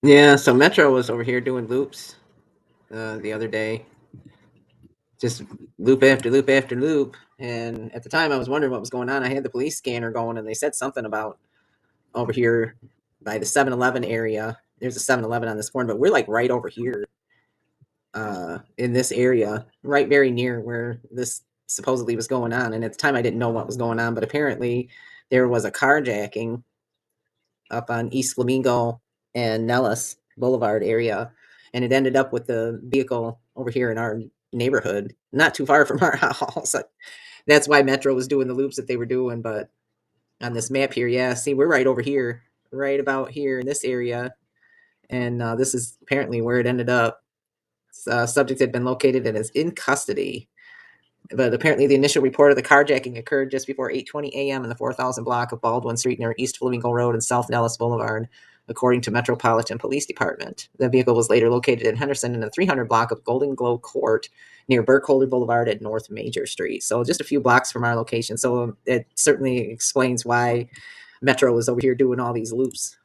Yeah, so Metro was over here doing loops the other day, just loop after loop after loop. And at the time, I was wondering what was going on. I had the police scanner going, and they said something about over here by the 7-Eleven area. There's a 7-Eleven on this corner, but we're like right over here in this area, right very near where this supposedly was going on. And at the time, I didn't know what was going on, but apparently there was a carjacking up on East Flamingo and Nellis Boulevard area, and it ended up with the vehicle over here in our neighborhood, not too far from our house. That's why Metro was doing the loops that they were doing. But on this map here, yeah, see, we're right over here, right about here in this area, and this is apparently where it ended up. Subject had been located and is in custody. But apparently, the initial report of the carjacking occurred just before 8:20 a.m. in the 4,000 block of Baldwin Street near East Flamingo Road and South Nellis Boulevard, according to Metropolitan Police Department. The vehicle was later located in Henderson in the 300 block of Golden Glow Court near Burkholder Boulevard at North Major Street. So just a few blocks from our location. So it certainly explains why Metro was over here doing all these loops,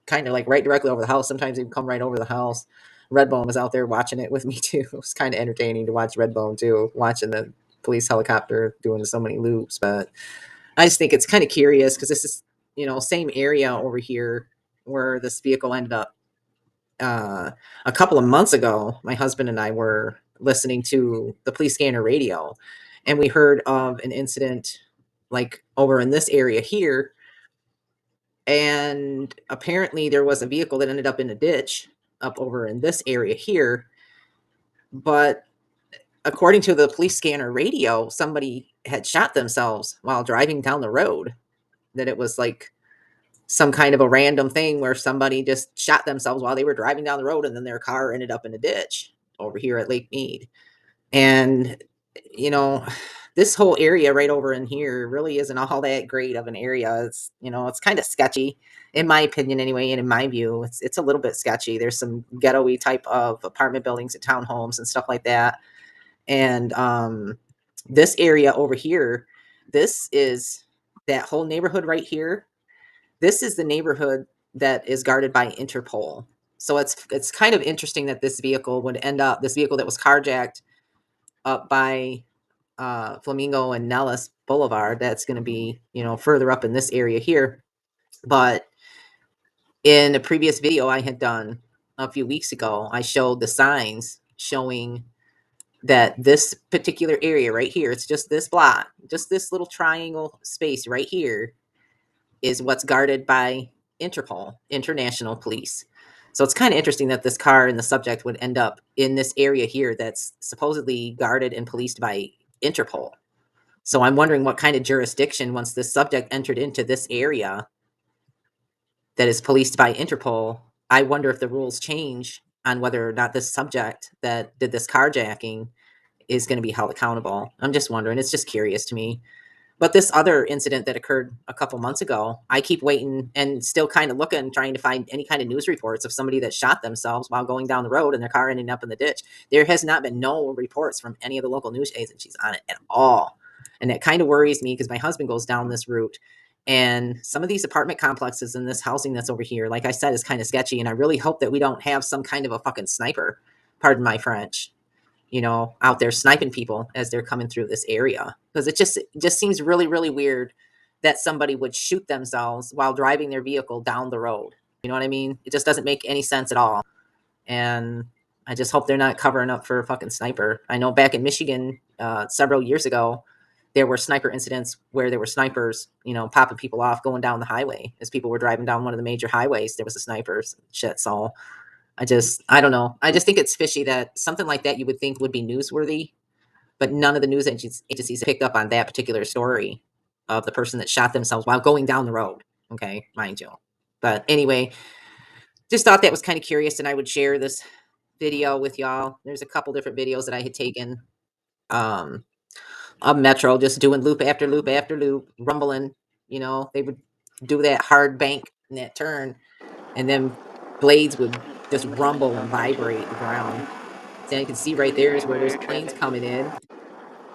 kind of like right directly over the house. Sometimes they would come right over the house. Redbone was out there watching it with me too. It was kind of entertaining to watch Redbone too, watching the police helicopter doing so many loops. But I just think it's kind of curious because this is, same area over here where this vehicle ended up. A couple of months ago, my husband and I were listening to the police scanner radio, and we heard of an incident like over in this area here. And apparently, there was a vehicle that ended up in a ditch up over in this area here. But according to the police scanner radio, somebody had shot themselves while driving down the road. That it was like some kind of a random thing where somebody just shot themselves while they were driving down the road, and then their car ended up in a ditch over here at Lake Mead. And, you know, this whole area right over in here really isn't all that great of an area. It's kind of sketchy, in my opinion, anyway, and in my view, it's a little bit sketchy. There's some ghetto-y type of apartment buildings and townhomes and stuff like that. And this area over here, this is that whole neighborhood right here. This is the neighborhood that is guarded by Interpol. So it's kind of interesting that this vehicle that was carjacked up by Flamingo and Nellis Boulevard, that's going to be, further up in this area here. But in a previous video I had done a few weeks ago, I showed the signs showing that this particular area right here, it's just this block, just this little triangle space right here, is what's guarded by Interpol, International Police. So it's kind of interesting that this car and the subject would end up in this area here that's supposedly guarded and policed by Interpol. So I'm wondering what kind of jurisdiction, once this subject entered into this area that is policed by Interpol, I wonder if the rules change on whether or not this subject that did this carjacking is going to be held accountable. I'm just wondering. It's just curious to me. But this other incident that occurred a couple months ago, I keep waiting and still kind of looking, trying to find any kind of news reports of somebody that shot themselves while going down the road and their car ending up in the ditch. There has not been no reports from any of the local news agencies on it at all. And it kind of worries me because my husband goes down this route. And some of these apartment complexes and this housing that's over here, like I said, is kind of sketchy. And I really hope that we don't have some kind of a fucking sniper, pardon my French, out there sniping people as they're coming through this area. Because it just seems really, really weird that somebody would shoot themselves while driving their vehicle down the road. You know what I mean? It just doesn't make any sense at all. And I just hope they're not covering up for a fucking sniper. I know back in Michigan several years ago, there were sniper incidents where there were snipers, popping people off going down the highway as people were driving down one of the major highways. There was a sniper shit. So I don't know. I just think it's fishy that something like that you would think would be newsworthy, but none of the news agencies picked up on that particular story of the person that shot themselves while going down the road. Okay, mind you. But anyway, just thought that was kind of curious, and I would share this video with y'all. There's a couple different videos that I had taken um, of Metro just doing loop after loop after loop, rumbling. They would do that hard bank and that turn, and then blades would just Plane coming in rumble and out there too. vibrate the ground. So you can see right there is where there's planes coming in.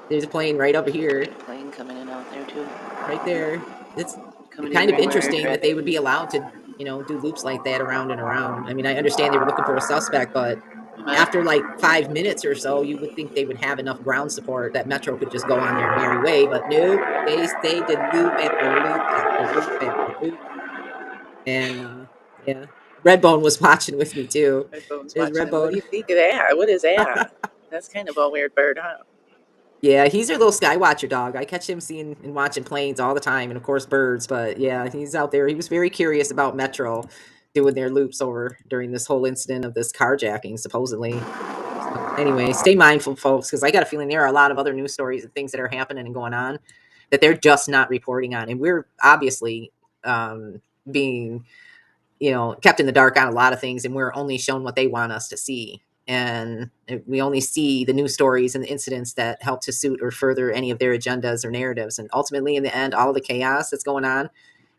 There's a plane right over here, Plane coming in out there too. right there. It's Coming in kind of right where air interesting that traffic they would be allowed to. do loops like that around and around. I mean, I understand they were looking for a suspect, but But after like 5 minutes or so, you would think they would have enough ground support that Metro could just go on their merry way. But nope, they did loop after loop after loop after loop. And yeah, Redbone was watching with me too. Redbone's There's watching him. What do Redbone. you think of that? What is that? That's kind of a weird bird, huh? Yeah, he's your little sky watcher dog. I catch him seeing and watching planes all the time, and of course birds. But yeah, he's out there. He was very curious about Metro doing their loops over during this whole incident of this carjacking, supposedly. So anyway, stay mindful, folks, because I got a feeling there are a lot of other news stories and things that are happening and going on that they're just not reporting on, and we're obviously being kept in the dark on a lot of things, and we're only shown what they want us to see. And we only see the news stories and the incidents that help to suit or further any of their agendas or narratives. And ultimately, in the end, all of the chaos that's going on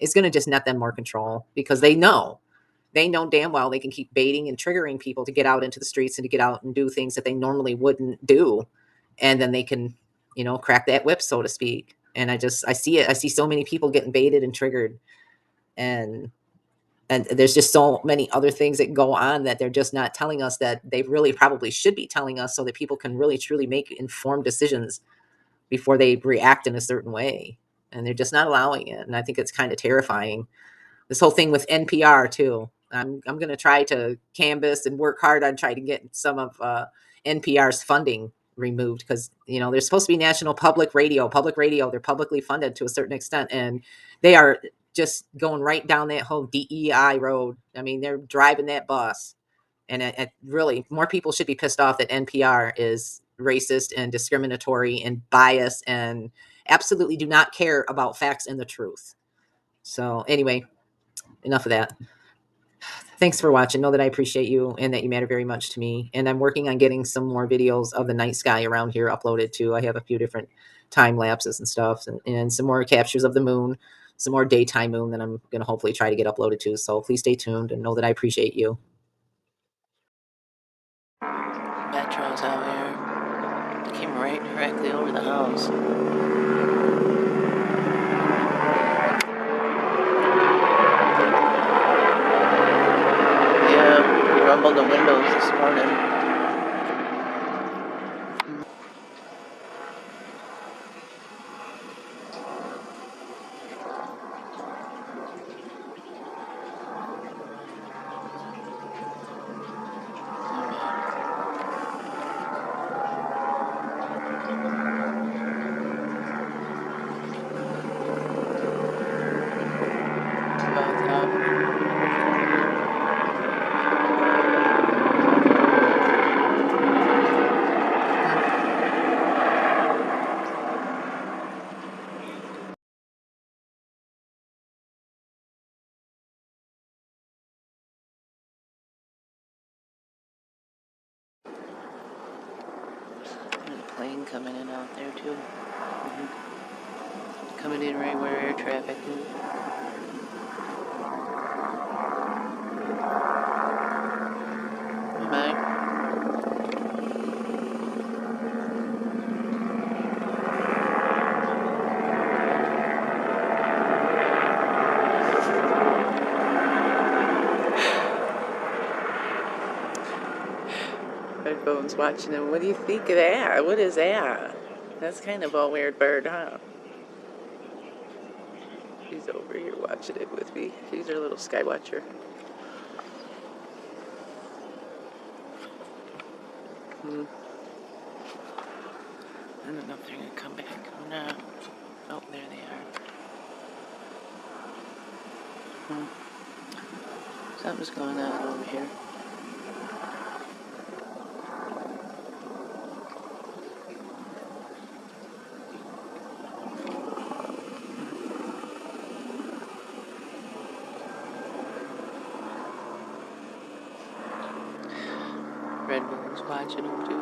is going to just net them more control because they know damn well they can keep baiting and triggering people to get out into the streets and to get out and do things that they normally wouldn't do. And then they can, crack that whip, so to speak. And I see it. I see so many people getting baited and triggered. And there's just so many other things that go on that they're just not telling us that they really probably should be telling us so that people can really truly make informed decisions before they react in a certain way, and they're just not allowing it, and I think it's kind of terrifying. This whole thing with NPR too. I'm going to try to canvass and work hard on trying to get some of NPR's funding removed because they're supposed to be national public radio. They're publicly funded to a certain extent, and they are just going right down that whole DEI road. I mean, they're driving that bus, and really more people should be pissed off that NPR is racist and discriminatory and biased and absolutely do not care about facts and the truth. So anyway, enough of that. Thanks for watching. Know that I appreciate you and that you matter very much to me. And I'm working on getting some more videos of the night sky around here uploaded too. I have a few different time lapses and stuff, and some more captures of the moon, some more daytime moon that I'm going to hopefully try to get uploaded too. So please stay tuned and know that I appreciate you. Metro's out here. Came right directly over the house. Yeah, rumbled the windows this morning. There's a plane coming in out there too. Coming in right where air traffic is. Bye. Redbone's watching him. What do you think of that? What is that? That's kind of a weird bird, huh? She's over here watching it with me. She's our little sky watcher. I don't know if they're gonna come back or not. Oh, there they are. Something's going on over here. Redbone's watching him too.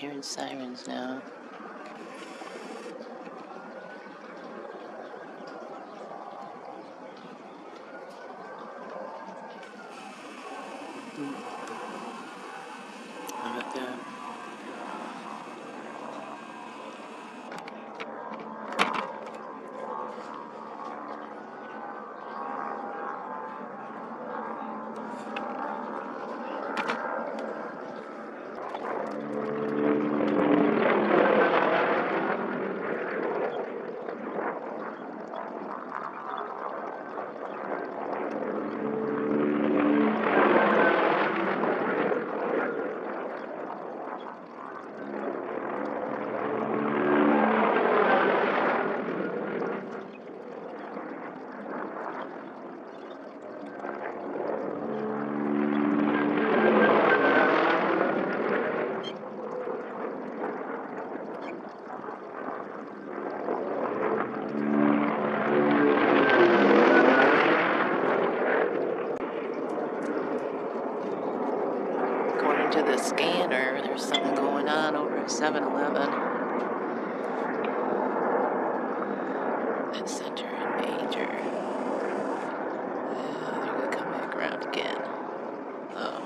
Hearing sirens now. How about that? According to the scanner, there's something going on over at 7-Eleven. At Center and Major. They're gonna come back around again. Oh.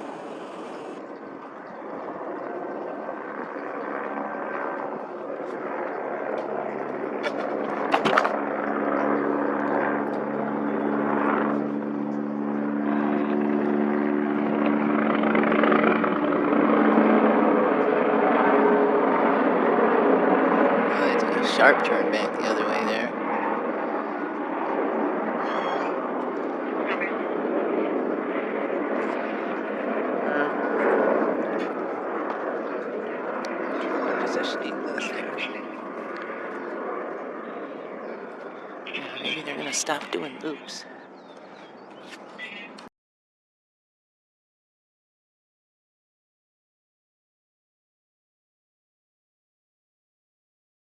It's a sharp turn back the other way there. Positioning this there. Yeah, maybe they're gonna stop doing loops.